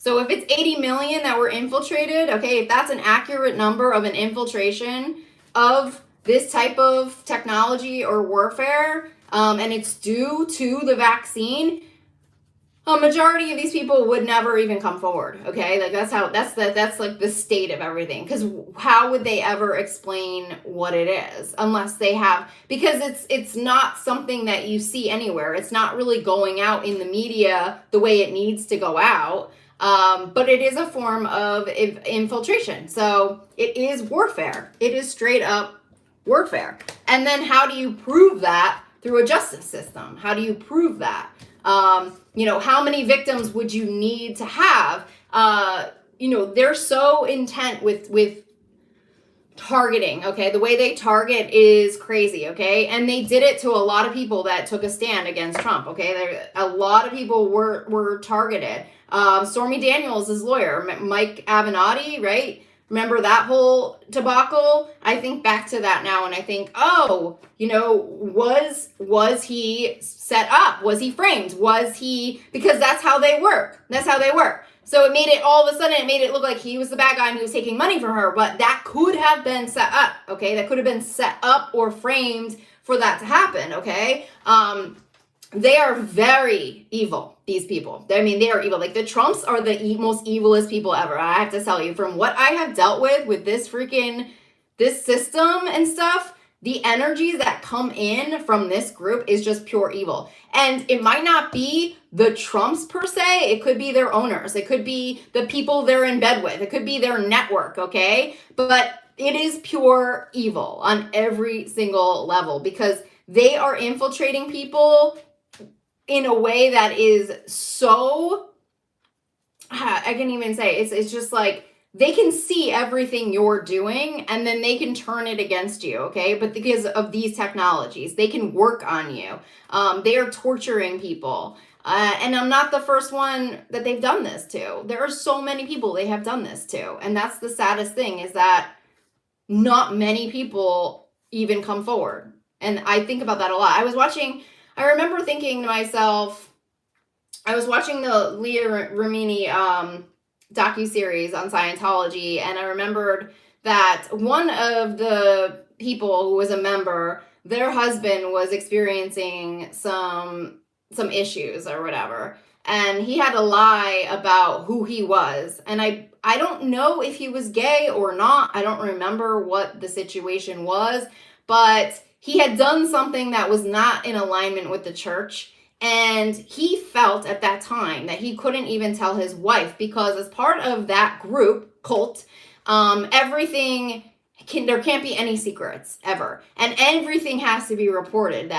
So if it's 80 million that were infiltrated, okay, if that's an accurate number of an infiltration of this type of technology or warfare, and it's due to the vaccine, a majority of these people would never even come forward. Okay, like that's like the state of everything. Because how would they ever explain what it is unless they have? Because it's not something that you see anywhere. It's not really going out in the media the way it needs to go out. But it is a form of infiltration. So it is warfare. It is straight up warfare. And then how do you prove that? Through a justice system. How do you prove that? How many victims would you need to have? They're so intent with targeting, okay? The way they target is crazy, okay? And they did it to a lot of people that took a stand against Trump, okay? A lot of people were targeted. Stormy Daniels' lawyer, Mike Avenatti, right? Remember that whole debacle? I think back to that now and I think, was he set up? Was he framed? Because that's how they work. That's how they work. So it made it all of a sudden, it made it look like he was the bad guy and he was taking money from her, but that could have been set up, okay? That could have been set up or framed for that to happen, okay? They are very evil, these people. I mean, they are evil. Like, the Trumps are the most evilest people ever. I have to tell you, from what I have dealt with this system and stuff, the energies that come in from this group is just pure evil. And it might not be the Trumps per se. It could be their owners. It could be the people they're in bed with. It could be their network, okay? But it is pure evil on every single level because they are infiltrating people in a way that is so, I can even say, it's just like, they can see everything you're doing and then they can turn it against you, okay? But because of these technologies, they can work on you. They are torturing people. And I'm not the first one that they've done this to. There are so many people they have done this to. And that's the saddest thing, is that not many people even come forward. And I think about that a lot. I remember thinking to myself, I was watching the Leah Remini docuseries on Scientology, and I remembered that one of the people who was a member, their husband was experiencing some issues or whatever, and he had to lie about who he was. And I don't know if he was gay or not. I don't remember what the situation was, but he had done something that was not in alignment with the church. And he felt at that time that he couldn't even tell his wife because as part of that group, cult, there can't be any secrets ever. And everything has to be reported.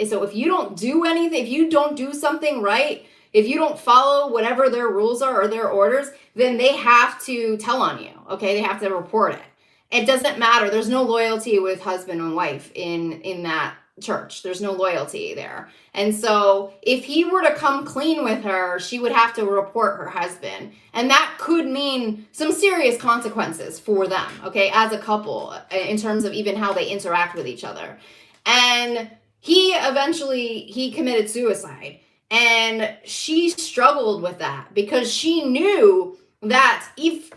So if you don't do anything, if you don't do something right, if you don't follow whatever their rules are or their orders, then they have to tell on you, okay? They have to report it. It doesn't matter. There's no loyalty with husband and wife in that church. There's no loyalty there. And so if he were to come clean with her, she would have to report her husband. And that could mean some serious consequences for them, okay, as a couple, in terms of even how they interact with each other. And he committed suicide. And she struggled with that because she knew that if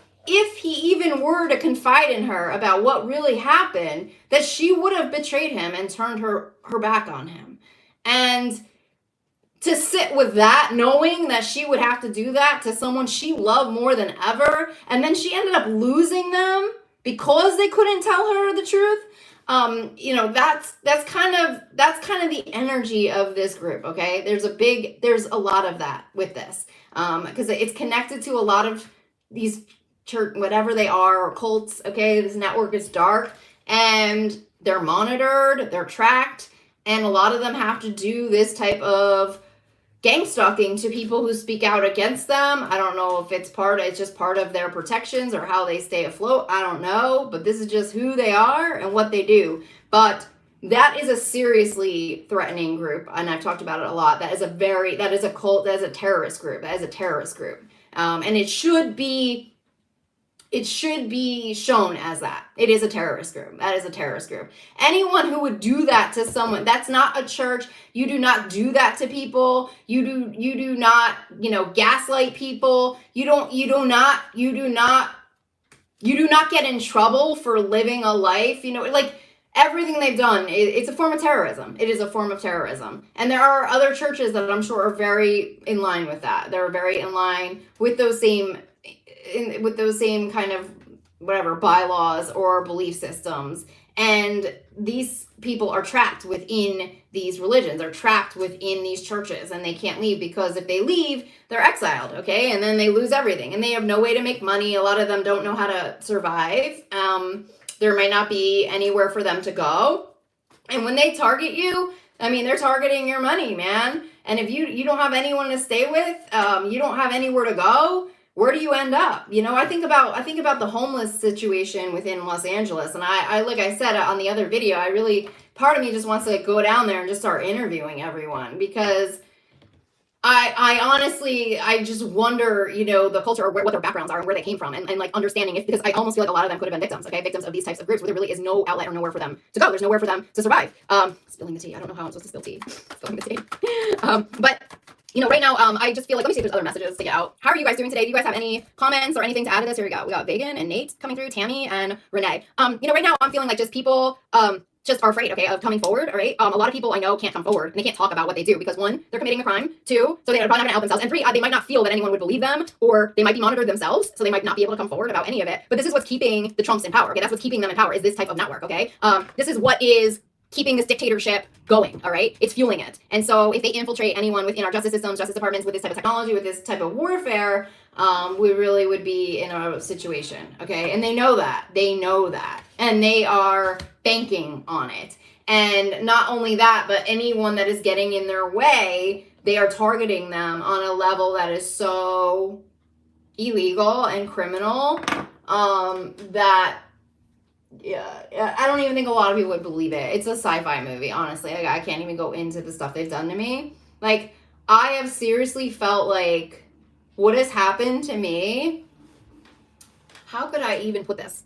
he even were to confide in her about what really happened, that she would have betrayed him and turned her back on him. And to sit with that, knowing that she would have to do that to someone she loved more than ever, and then she ended up losing them because they couldn't tell her the truth. That's kind of the energy of this group, okay? There's a lot of that with this, because it's connected to a lot of these church, whatever they are, or cults, okay? This network is dark, and they're monitored, they're tracked, and a lot of them have to do this type of gang stalking to people who speak out against them. I don't know if it's just part of their protections or how they stay afloat. I don't know, but this is just who they are and what they do. But that is a seriously threatening group, and I've talked about it a lot. That is a cult, that is a terrorist group. And it should be it should be shown as that. It is a terrorist group. That is a terrorist group. Anyone who would do that to someone, that's not a church. You do not do that to people. You do not, gaslight people. You do not get in trouble for living a life, like everything they've done, it's a form of terrorism. It is a form of terrorism. And there are other churches that I'm sure are very in line with that. They're very in line with those same kind of whatever bylaws or belief systems. And these people are trapped within these religions, are trapped within these churches, and they can't leave, because if they leave, they're exiled, okay? And then they lose everything, and they have no way to make money. A lot of them don't know how to survive. There might not be anywhere for them to go. And when they target you, they're targeting your money, man. And if you don't have anyone to stay with, you don't have anywhere to go, where do you end up? I think about the homeless situation within Los Angeles. And I like I said on the other video, part of me just wants to go down there and just start interviewing everyone, because I honestly, I just wonder, the culture, or what their backgrounds are and where they came from, and like understanding because I almost feel like a lot of them could have been victims of these types of groups where there really is no outlet or nowhere for them to go. There's nowhere for them to survive. Spilling the tea. I don't know how I'm supposed to spill tea. Spilling the tea. But right now, I just feel like, let me see if there's other messages to get out. How are you guys doing today? Do you guys have any comments or anything to add to this? Here we got Vegan and Nate coming through, Tammy and Renee. Right now I'm feeling like just people, just are afraid, okay, of coming forward, all right? A lot of people I know can't come forward, and they can't talk about what they do, because 1, they're committing a crime, 2, so they're probably not going to help themselves, and 3, they might not feel that anyone would believe them, or they might be monitored themselves, so they might not be able to come forward about any of it. But this is what's keeping the Trumps in power, okay? That's what's keeping them in power, is this type of network, okay? This is what is keeping this dictatorship going, all right? It's fueling it. And so if they infiltrate anyone within our justice systems, justice departments, with this type of technology, with this type of warfare, we really would be in a situation, okay? And they know that. And they are banking on it. And not only that, but anyone that is getting in their way, they are targeting them on a level that is so illegal and criminal, that I don't even think a lot of people would believe it. It's a sci-fi movie, honestly. Like, I can't even go into the stuff they've done to me. Like, I have seriously felt like what has happened to me, how could I even put this?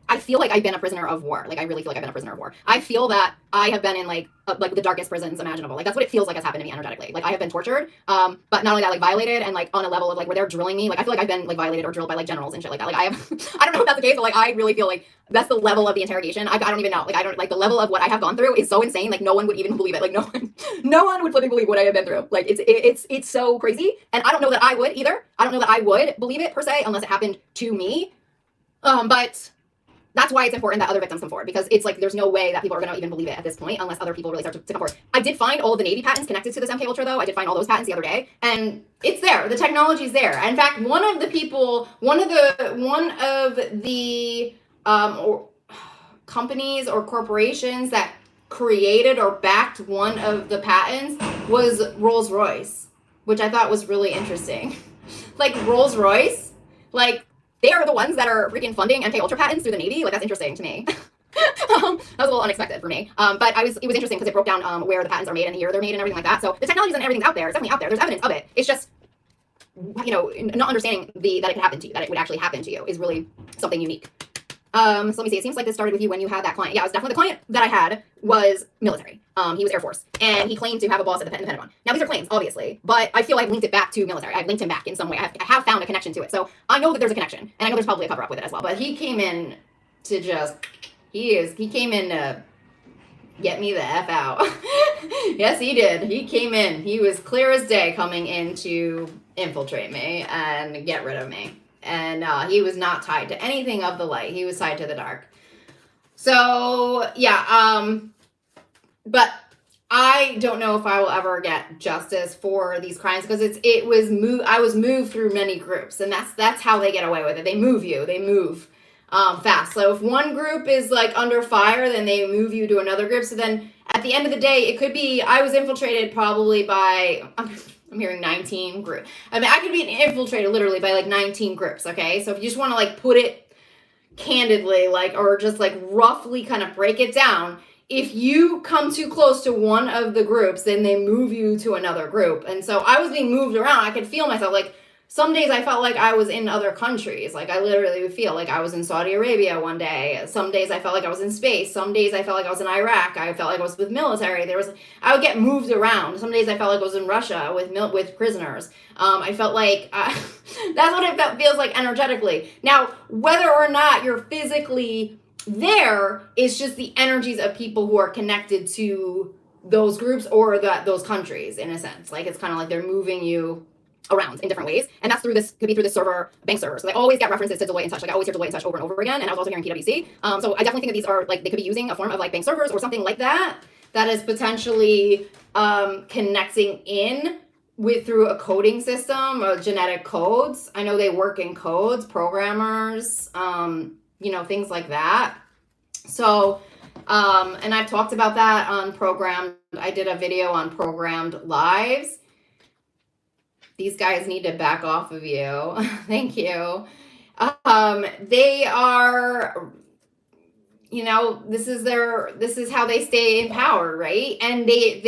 I feel like I've been a prisoner of war. Like, I really feel like I've been a prisoner of war. I feel that I have been in like the darkest prisons imaginable. Like, that's what it feels like has happened to me energetically. Like, I have been tortured, but not only that, like violated, and like on a level of like where they're drilling me. Like, I feel like I've been like violated or drilled by like generals and shit like that. Like, I have, I don't know if that's the case, but like I really feel like that's the level of the interrogation. I don't even know. Like, I don't, like, the level of what I have gone through is so insane. Like, no one would even believe it. Like, no one would flipping believe what I have been through. Like, it's so crazy, and I don't know that I would either. I don't know that I would believe it per se unless it happened to me. But that's why it's important that other victims come forward, because it's like there's no way that people are going to even believe it at this point unless other people really start to come forward. I did find all of the Navy patents connected to this MK Ultra, though. I did find all those patents the other day, and it's there. The technology's there. In fact, one of the companies or corporations that created or backed one of the patents was Rolls-Royce, which I thought was really interesting. Like, Rolls-Royce, like, they are the ones that are freaking funding MK Ultra patents through the Navy. Like, that's interesting to me. That was a little unexpected for me. But it was interesting because it broke down where the patents are made and the year they're made and everything like that. So the technologies and everything's out there. It's definitely out there. There's evidence of it. It's just, not understanding that it could happen to you, that it would actually happen to you, is really something unique. So let me see. It seems like this started with you when you had that client. Yeah, it was definitely the client that I had was military. He was Air Force, and he claimed to have a boss at the Pentagon. Now, these are claims, obviously, but I feel I've linked it back to military. I've linked him back in some way. I have found a connection to it. So I know that there's a connection, and I know there's probably a cover-up with it as well. But he came in to just, he came in to get me the F out. Yes, he did. He came in. He was clear as day coming in to infiltrate me and get rid of me. And he was not tied to anything of the light. He was tied to the dark. So, yeah, but I don't know if I will ever get justice for these crimes, because I was moved through many groups, and that's how they get away with it. They move fast. So if one group is like under fire, then they move you to another group. So then at the end of the day, it could be, I was infiltrated probably by, I'm hearing 19 groups. I could be infiltrated literally by like 19 groups, okay? So if you just want to like put it candidly, like, or just like roughly kind of break it down, if you come too close to one of the groups, then they move you to another group. And so I was being moved around. I could feel myself like some days I felt like I was in other countries. Like I literally would feel like I was in Saudi Arabia one day. Some days I felt like I was in space. Some days I felt like I was in Iraq. I felt like I was with military. I would get moved around. Some days I felt like I was in Russia with prisoners. I felt like that's what it feels like energetically. Now, whether or not you're physically there, it's just the energies of people who are connected to those groups or those countries in a sense. Like it's kind of like they're moving you around in different ways, and that's could be through this server, bank server. So they always get references to Deloitte and Touch. Like I always hear Deloitte and Touch over and over again, and I was also hearing PwC. So I definitely think that these are like they could be using a form of like bank servers or something like that that is potentially connecting in with through a coding system or genetic codes. I know they work in codes, programmers, things like that. So, and I've talked about that on Programmed. I did a video on Programmed Lives. These guys need to back off of you. Thank you. They are, this is how they stay in power, right? And they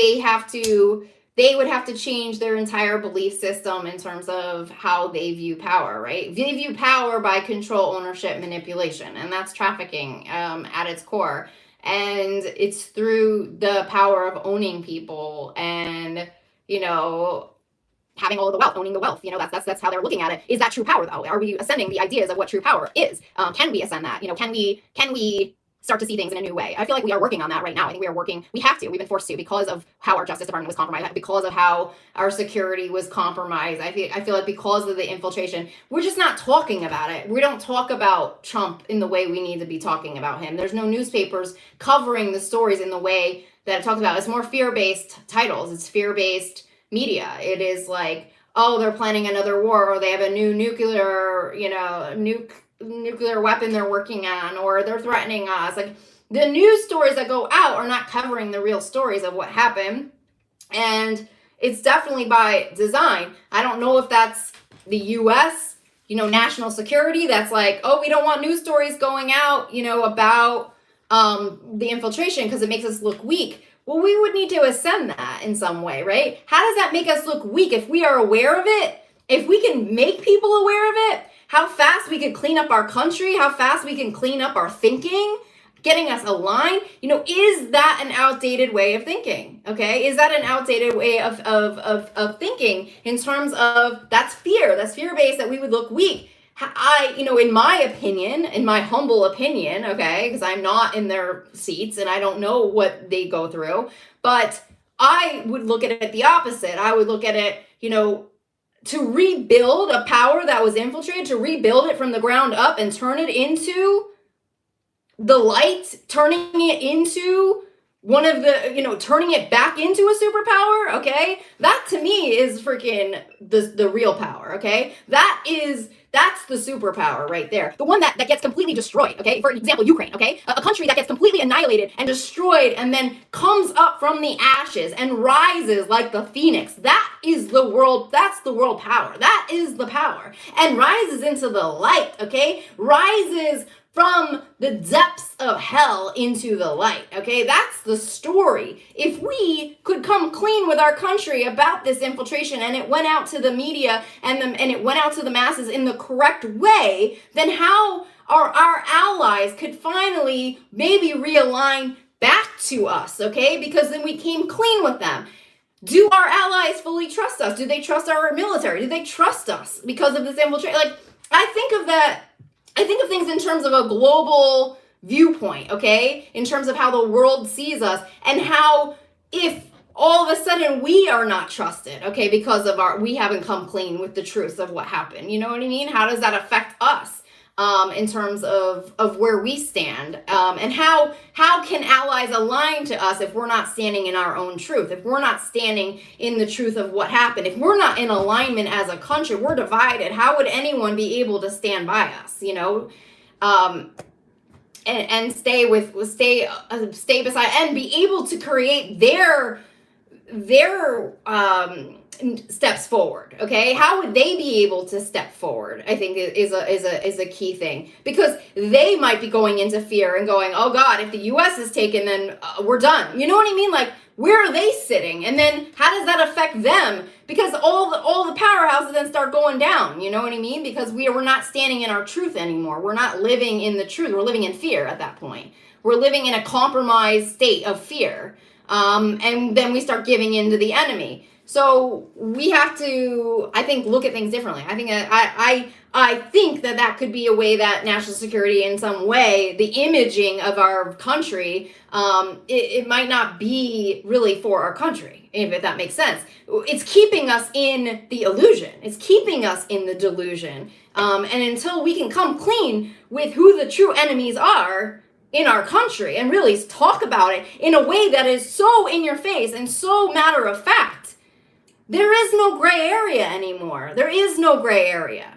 would have to change their entire belief system in terms of how they view power, right? They view power by control, ownership, manipulation, and that's trafficking at its core. And it's through the power of owning people and, having all of the wealth, owning the wealth, that's how they're looking at it. Is that true power though? Are we ascending the ideas of what true power is? Can we ascend that? Can we start to see things in a new way? I feel like we are working on that right now. I think we have to, we've been forced to because of how our Justice Department was compromised, because of how our security was compromised. I feel like because of the infiltration, we're just not talking about it. We don't talk about Trump in the way we need to be talking about him. There's no newspapers covering the stories in the way that it talks about. It's more fear-based titles. It's fear-based media. It is like, oh, they're planning another war, or they have a new nuclear weapon they're working on, or they're threatening us. Like the news stories that go out are not covering the real stories of what happened. And it's definitely by design. I don't know if that's the US, national security that's like, oh, we don't want news stories going out, about the infiltration because it makes us look weak. Well, we would need to ascend that in some way, right? How does that make us look weak if we are aware of it? If we can make people aware of it, how fast we could clean up our country, how fast we can clean up our thinking, getting us aligned, is that an outdated way of thinking? Okay, is that an outdated way of thinking in terms of that's fear-based, that we would look weak? In my opinion, in my humble opinion, okay, because I'm not in their seats and I don't know what they go through, but I would look at it the opposite. I would look at it, to rebuild a power that was infiltrated, to rebuild it from the ground up and turn it into the light, turning it into turning it back into a superpower, okay? That to me is freaking the real power, okay? That's the superpower right there. The one that gets completely destroyed, okay? For example, Ukraine, okay? A country that gets completely annihilated and destroyed and then comes up from the ashes and rises like the phoenix. That's the world power. That is the power. And rises into the light, okay? Rises from the depths of hell into the light, okay? That's the story. If we could come clean with our country about this infiltration and it went out to the media and it went out to the masses in the correct way, then how our allies could finally maybe realign back to us, okay? Because then we came clean with them. Do our allies fully trust us? Do they trust our military? Do they trust us because of this infiltration? Like, I think of things in terms of a global viewpoint, okay? In terms of how the world sees us and how if all of a sudden we are not trusted, okay, because of we haven't come clean with the truth of what happened. You know what I mean? How does that affect us in terms of where we stand? And how can allies align to us if we're not standing in our own truth? If we're not standing in the truth of what happened? If we're not in alignment as a country, we're divided. How would anyone be able to stand by us, and stay beside and be able to create their steps forward, okay? How would they be able to step forward? I think is a key thing, because they might be going into fear and going, oh God, if the U.S. is taken, then we're done. You know what I mean? Like, where are they sitting? And then how does that affect them? Because all the powerhouses then start going down, you know what I mean? Because we're not standing in our truth anymore. We're not living in the truth. We're living in fear at that point. We're living in a compromised state of fear. And then we start giving in to the enemy. So we have to, I think, look at things differently. I think I think that could be a way that national security, in some way, the imaging of our country, it might not be really for our country, if that makes sense. It's keeping us in the illusion. It's keeping us in the delusion. And until we can come clean with who the true enemies are in our country and really talk about it in a way that is so in your face and so matter of fact, there is no gray area anymore. There is no gray area.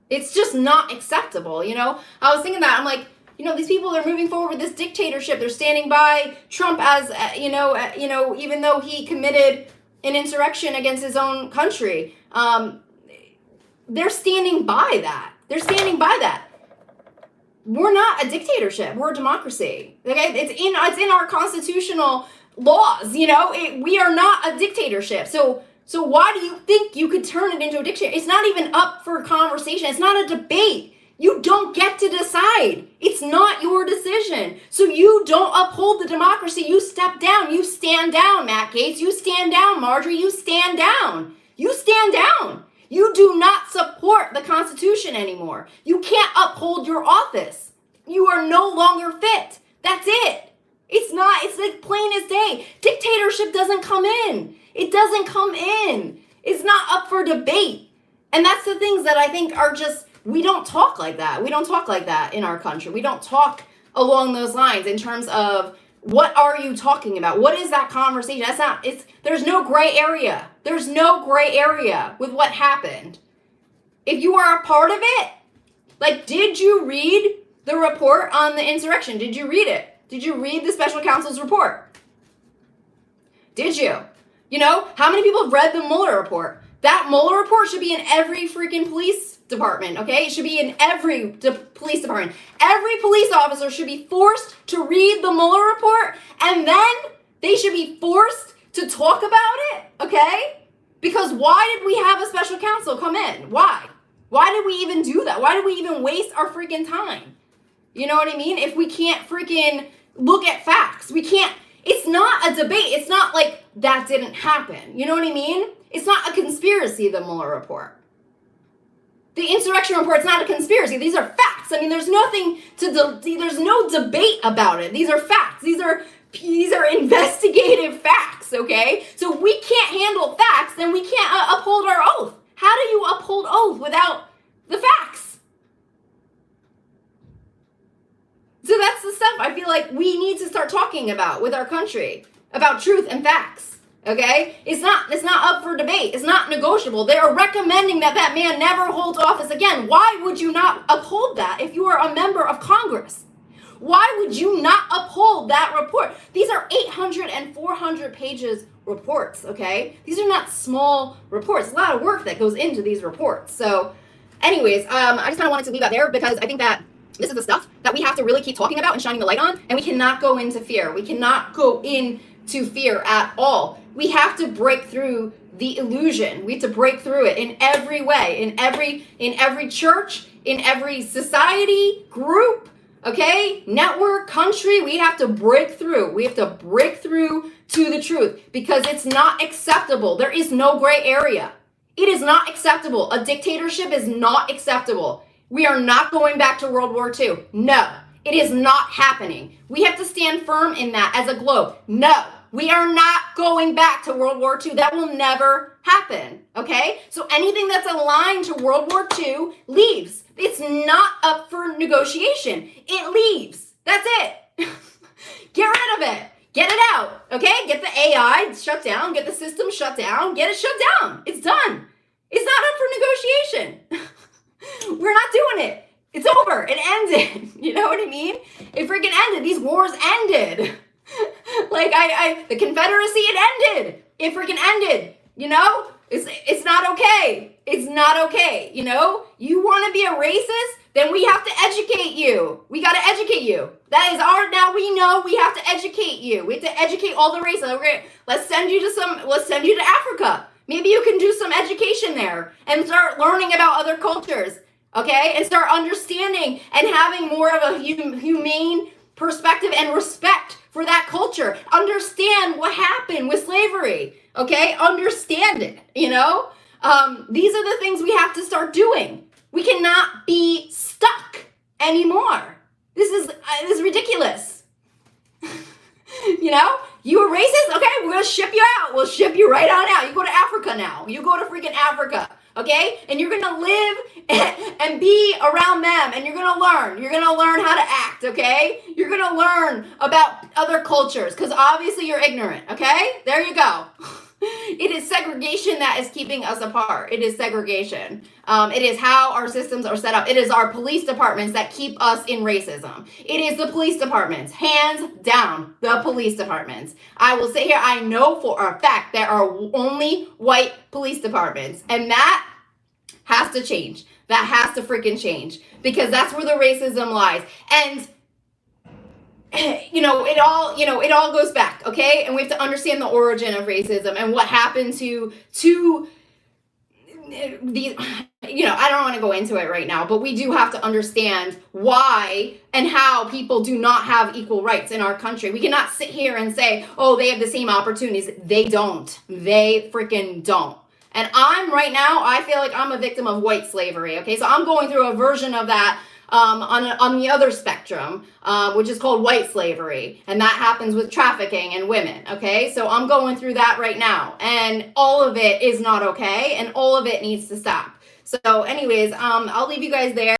It's just not acceptable, you know? I was thinking that, I'm like, you know, these people are moving forward with this dictatorship. They're standing by Trump as, even though he committed an insurrection against his own country. They're standing by that. They're standing by that. We're not a dictatorship. We're a democracy. Okay, it's in our constitutional laws. You know, we are not a dictatorship. So why do you think you could turn it into a dictatorship? It's not even up for conversation. It's not a debate. You don't get to decide. It's not your decision. So you don't uphold the democracy. You step down. You stand down, Matt Gaetz. You stand down, Marjorie. You stand down. You stand down. You do not support the Constitution anymore. You can't uphold your office. You are no longer fit. That's it. It's like plain as day. Dictatorship doesn't come in. It doesn't come in. It's not up for debate. And that's the things that I think are just, we don't talk like that. We don't talk like that in our country. We don't talk along those lines in terms of, what are you talking about? What is that conversation? There's no gray area. There's no gray area with what happened. If you are a part of it, like, did you read the report on the insurrection? Did you read it? Did you read the special counsel's report? Did you? You know, how many people have read the Mueller report? That Mueller report should be in every freaking police department, okay? It should be in every police department. Every police officer should be forced to read the Mueller report, and then they should be forced to talk about it, okay? Because why did we have a special counsel come in? Why? Why did we even do that? Why did we even waste our freaking time? You know what I mean? If we can't freaking look at facts, we can't, it's not a debate. It's not like that didn't happen. You know what I mean? It's not a conspiracy, the Mueller report. The insurrection report is not a conspiracy. These are facts. I mean, there's nothing there's no debate about it. These are facts. These are investigative facts, okay? So if we can't handle facts, then we can't uphold our oath. How do you uphold oath without the facts? So that's the stuff I feel like we need to start talking about with our country, about truth and facts. Okay? It's not up for debate. It's not negotiable. They are recommending that man never holds office again. Why would you not uphold that if you are a member of Congress? Why would you not uphold that report? These are 800 and 400 pages reports, okay? These are not small reports. A lot of work that goes into these reports. So anyways, I just kind of wanted to leave that there because I think that this is the stuff that we have to really keep talking about and shining the light on, and we cannot go into fear. We cannot go into fear at all. We have to break through the illusion. We have to break through it in every way, in every church, in every society, group, okay, network, country. We have to break through. We have to break through to the truth because it's not acceptable. There is no gray area. It is not acceptable. A dictatorship is not acceptable. We are not going back to World War II. No, it is not happening. We have to stand firm in that as a globe. No, we are not going back to World War II. That will never happen, okay? So anything that's aligned to World War II leaves. It's not up for negotiation. It leaves. That's it. Get rid of it. Get it out, okay? Get the AI shut down. Get the system shut down. Get it shut down. It's done. It's not up for negotiation. We're not doing it. It's over. It ended. You know what I mean? It freaking ended. These wars ended. Like the Confederacy, it ended. It freaking ended. You know? It's not okay. It's not okay, you know? You want to be a racist? Then we have to educate you. We got to educate you. That is now we know we have to educate you. We have to educate all the races. Let's send you to Africa. Maybe you can do some education there and start learning about other cultures, okay? And start understanding and having more of a humane perspective and respect for that culture. Understand what happened with slavery, okay? Understand it, you know? These are the things we have to start doing. We cannot be stuck anymore. This is ridiculous. You know? You a racist? Okay, we're gonna ship you out. We'll ship you right on out. You go to Africa now. You go to freaking Africa, okay? And you're gonna live and be around them, and you're gonna learn. You're gonna learn how to act, okay? You're gonna learn about other cultures, because obviously you're ignorant, okay? There you go. It is segregation that is keeping us apart. It is segregation. It is how our systems are set up. It is our police departments that keep us in racism. It is the police departments, hands down, the police departments. I will say here, I know for a fact there are only white police departments, and that has to change. That has to freaking change, because that's where the racism lies. And it all goes back, okay? And we have to understand the origin of racism and what happened to the, I don't want to go into it right now, but we do have to understand why and how people do not have equal rights in our country. We cannot sit here and say, oh, they have the same opportunities. They don't. They freaking don't. And I feel like I'm a victim of white slavery, okay? So I'm going through a version of that on the other spectrum, which is called white slavery, and that happens with trafficking and women, okay? So I'm going through that right now, and all of it is not okay, and all of it needs to stop. So anyways, I'll leave you guys there.